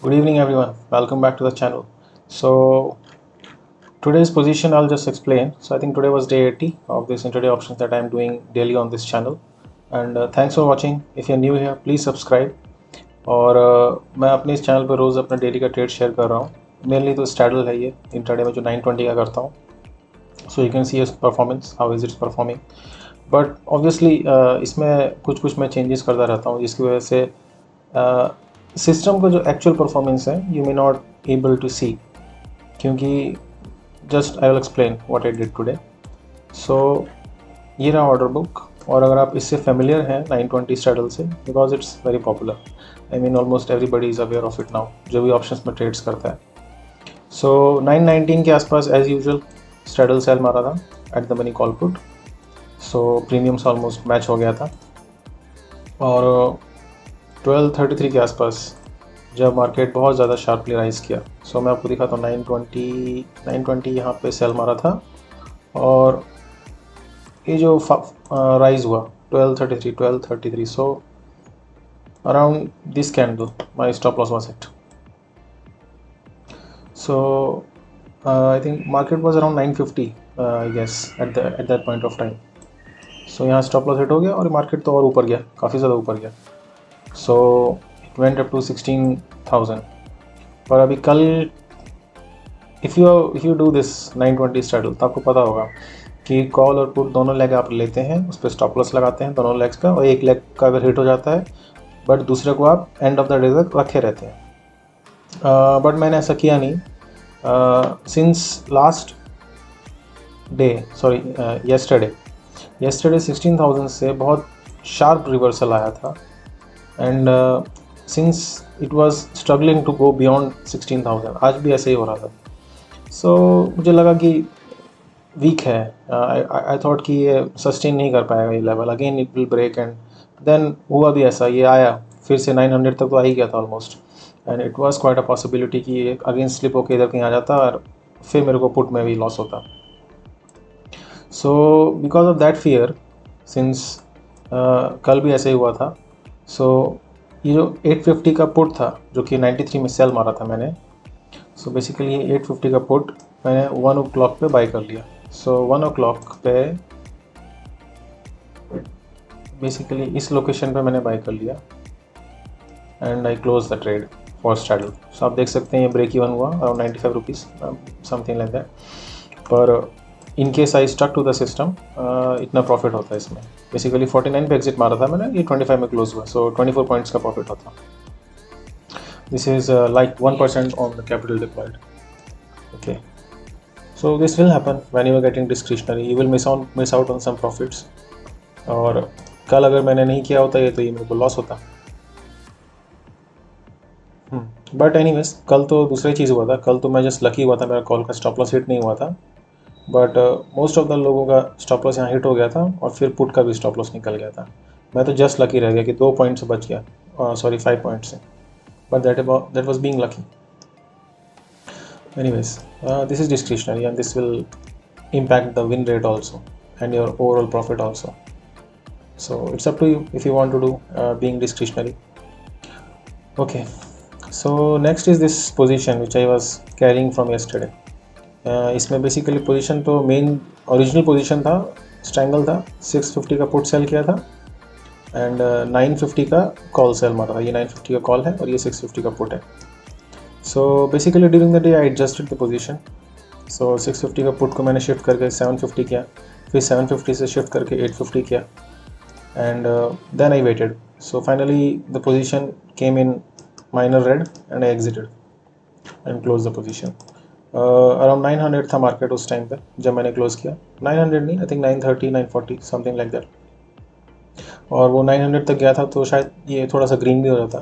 Good evening everyone, welcome back to the channel. So today's position I'll just explain. So I think today was day 80 of this intraday options that I'm doing daily on this channel. And thanks for watching. If you're new here, please subscribe. और मैं अपने इस channel पर रोज़ अपना daily का trade share कर रहा हूँ. मेनली तो स्ट्रैडल है ये इंट्राडे में जो 920 का करता हूँ. So you can see it's performance, how is it's performing. But obviously इसमें कुछ मैं चेंजेस करता रहता हूँ जिसकी वजह से सिस्टम का जो एक्चुअल परफॉर्मेंस है you may not able to see, क्योंकि just I will explain what I did today. So ये रहा ऑर्डर बुक. और अगर आप इससे फेमिलियर हैं 920 स्ट्रैडल से, because it's very popular, I mean almost everybody is aware of it now जो भी ऑप्शंस में ट्रेड्स करता है. सो 919 के आसपास एज यूजुअल स्ट्रैडल सेल मारा था at the money call put. So premiums almost match हो गया था. और 1233 के आसपास जब मार्केट बहुत ज़्यादा शार्पली राइज किया, सो मैं आपको दिखाता हूँ 920 यहाँ पे सेल मारा था. और ये जो राइज हुआ 1233, so around this candle my stop loss was hit. So I think market was around 950 I guess at that point of time. So यहाँ स्टॉप लॉस हिट हो गया और मार्केट तो और ऊपर गया, काफ़ी ज़्यादा ऊपर गया. So it went up to 16,000. पर अभी कल if you do this 920 straddle तो आपको पता होगा कि कॉल और पुट दोनों लेग आप लेते हैं, उस पर स्टॉप लॉस लगाते हैं दोनों लेग्स का, और एक लेग का अगर हिट हो जाता है बट दूसरे को आप एंड ऑफ द डे तक रखे रहते हैं. बट मैंने ऐसा किया नहीं. Since last day, sorry yesterday 16,000 से बहुत शार्प रिवर्सल आया था. And since it was struggling to go beyond 16,000, आज भी ऐसे ही हो रहा था. सो मुझे लगा कि वीक है. आई थॉट कि ये सस्टेन नहीं कर पाएगा ये लेवल, again it will break. And then हुआ भी ऐसा, ये आया फिर से 900 तक तो आ ही गया था almost. And it was quite a possibility कि ये अगेन स्लिप होकर इधर कहीं आ जाता और फिर मेरे को पुट में भी लॉस होता. So because of that fear, since कल भी ऐसे ही हुआ था, सो ये जो 850 का पुट था जो कि 93 में सेल मारा था मैंने, सो बेसिकली ये 850 का पुट मैंने 1 o'clock पे बाई कर लिया. सो 1 o'clock पे बेसिकली इस लोकेशन पे मैंने बाई कर लिया and I close the trade for straddle. So आप देख सकते हैं ये ब्रेक इवन हुआ around 95 rupees, something like that. पर in case I stuck to the system इतना प्रॉफिट होता है इसमें. बेसिकली 49 पे एग्जिट मारा था मैंने, ये 25 में क्लोज हुआ, सो 24 पॉइंट्स का प्रॉफिट होता. This is like 1% on the capital deployed. Okay, so this will happen when you are getting discretionary, you will miss out on some profits. और कल अगर मैंने नहीं किया होता ये तो ये मेरे को लॉस होता. बट एनीवेज कल तो दूसरी चीज़ हुआ था. कल तो मैं जस्ट लकी हुआ था, मेरा कॉल का स्टॉप लॉस हिट नहीं हुआ था. बट मोस्ट ऑफ द लोगों का स्टॉप लॉस यहाँ हिट हो गया था और फिर पुट का भी स्टॉप लॉस निकल गया था. मैं तो जस्ट लकी रह गया कि 2 पॉइंट से बच गया, सॉरी 5 पॉइंट से. But that was being lucky. Anyways this is discretionary and this will impact the win rate also and your overall profit also. So it's up to you if you want to do being discretionary. Okay, so next is this position which I was carrying from yesterday. इसमें basically position तो main original position था, strangle था. 650 का put sell किया था and 950 का call sell मारा था. ये 950 का कॉल है और ये 650 का पुट है. So basically during the day I adjusted the position. So 650 का पुट को मैंने शिफ्ट करके 750 किया, फिर 750 से शिफ्ट करके 850 किया and then I waited. So finally the position came in minor red and I exited and close the position. Around 900 था मार्केट उस टाइम पे जब मैंने क्लोज किया. 900 नहीं, I think 930 940 something like that. और वो 900 तक गया था तो शायद ये थोड़ा सा ग्रीन भी हो जाता.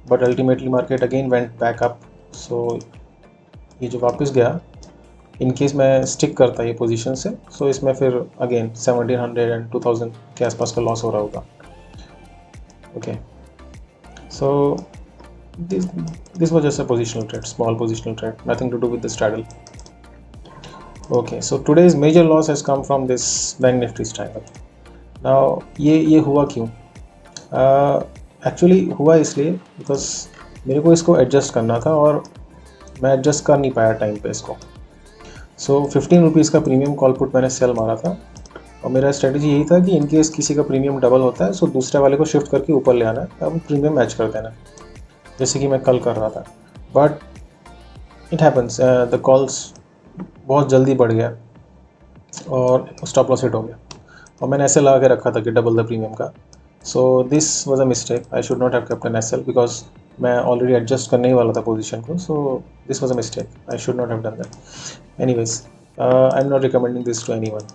But ultimately market again went back up. So ये जो वापस गया, इन केस मैं स्टिक करता ये पोजीशन से, सो इसमें फिर अगेन 1700 एंड 2000 के आसपास का लॉस हो रहा होगा. Okay, so this was just a positional trade, small positional trade, nothing to do with the straddle. Okay, so today's major loss has come from this bank nifty triangle. Now ये हुआ क्यों? Actually हुआ इसलिए because मेरे को इसको adjust करना था और मैं एडजस्ट कर नहीं पाया टाइम पे इसको। सो 15 रुपीज़ का प्रीमियम कॉल पुट मैंने सेल मारा था और मेरा स्ट्रेटजी यही था कि इनकेस किसी का प्रीमियम डबल होता है सो दूसरे वाले को शिफ्ट करके ऊपर ले आना है, अब प्रीमियम मैच कर देना, जैसे कि मैं कल कर रहा था। But it happens, the calls बहुत जल्दी बढ़ गया और स्टॉप लॉस हिट हो गया और मैंने ऐसे लगा के रखा था कि डबल द प्रीमियम का। So this was a mistake, I should not have kept an S L because मैं ऑलरेडी एडजस्ट करने ही वाला था पोजीशन को। So this was a mistake, I should not have done that. Anyways, I am not recommending this to anyone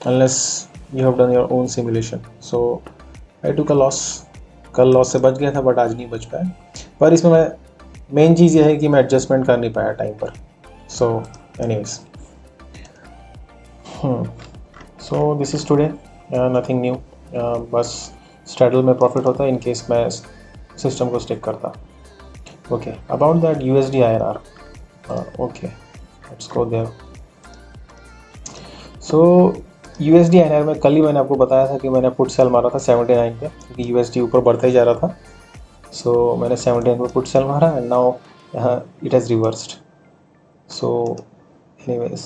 unless you have done your own simulation. So I took a loss. कल loss से बच गया था but आज नहीं बच पाया। पर इसमें मैं मेन चीज़ ये है कि मैं एडजस्टमेंट कर नहीं पाया टाइम पर। So anyways, so this is today, nothing new. बस स्ट्रैडल में प्रॉफिट होता है इन केस मैं सिस्टम को स्टिक करता। Okay, about that USD INR, okay let's go there. So USD INR में कल ही मैंने आपको बताया था कि मैंने पुट सेल मारा था 79 पे क्योंकि USD ऊपर बढ़ता ही जा रहा था। सो मैंने 79 पे पुट सेल मारा and now it has reversed. So anyways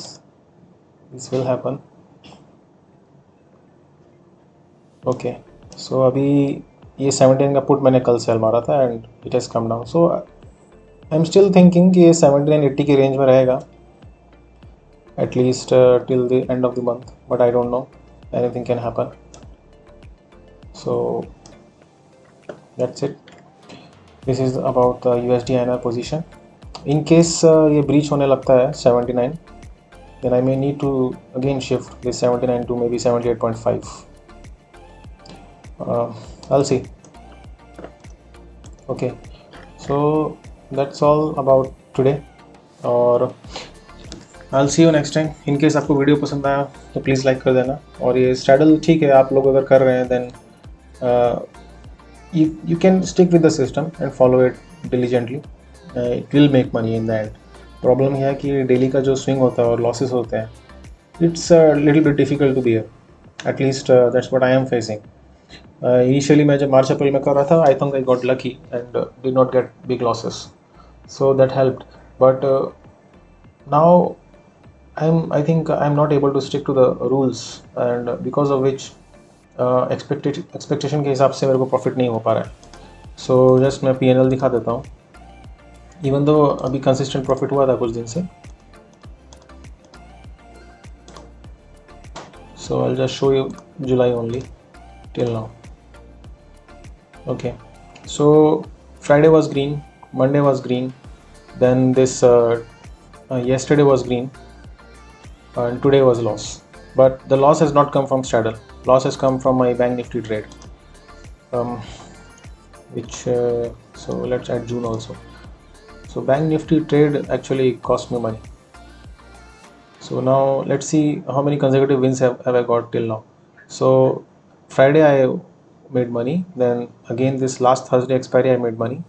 this will happen. Okay, so अभी ये 79 का पुट मैंने कल सेल मारा था and it has come down. So I am still thinking कि ये 79-80 के रेंज में रहेगा at least till the end of the month, but I don't know, anything can happen. So that's it, this is about the USD INR position. In case ये breach होने लगता है 79, then I may need to again shift this 79 to maybe 78.5. I'll see. Okay, so that's all about today और I'll see you next time. In case आपको video पसंद आया तो please like कर देना। और ये स्ट्रैडल ठीक है, आप लोग अगर कर रहे हैं then you can stick with the system and follow it diligently. It will make money in the end. Problem यह है कि डेली का जो स्विंग होता है और लॉसेस होते हैं, it's little bit difficult to bear, at least that's what I am facing. Initially मैं जब मार्च अप्रैल में कर रहा था, I think I got lucky and did not get big losses, so that helped. But now I think I'm not able to stick to the rules and because of which expectation के हिसाब से मेरे को profit नहीं हो पा रहा है। सो जस्ट मैं P&L दिखा देता हूँ, इवन दो अभी कंसिस्टेंट प्रॉफिट हुआ था कुछ दिन से। सो I'll just show you July only till now. Okay, so Friday was green, Monday was green, then this yesterday was green and today was loss, but the loss has not come from straddle. Loss has come from my bank nifty trade, which so let's add June also. So bank nifty trade actually cost me money. So now let's see how many consecutive wins have I got till now. So Friday I made money, then again this last Thursday expiry I made money.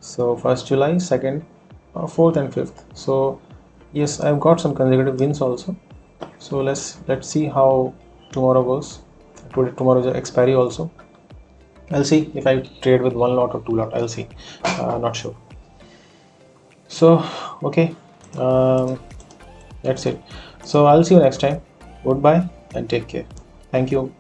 So 1st July, 2nd, 4th and 5th. So yes, I've got some consecutive wins also. So let's see how tomorrow goes. Tomorrow is expiry also. I'll see if I trade with 1 lot or 2 lot. I'll see. Not sure. So okay, that's it. So I'll see you next time. Goodbye and take care. Thank you.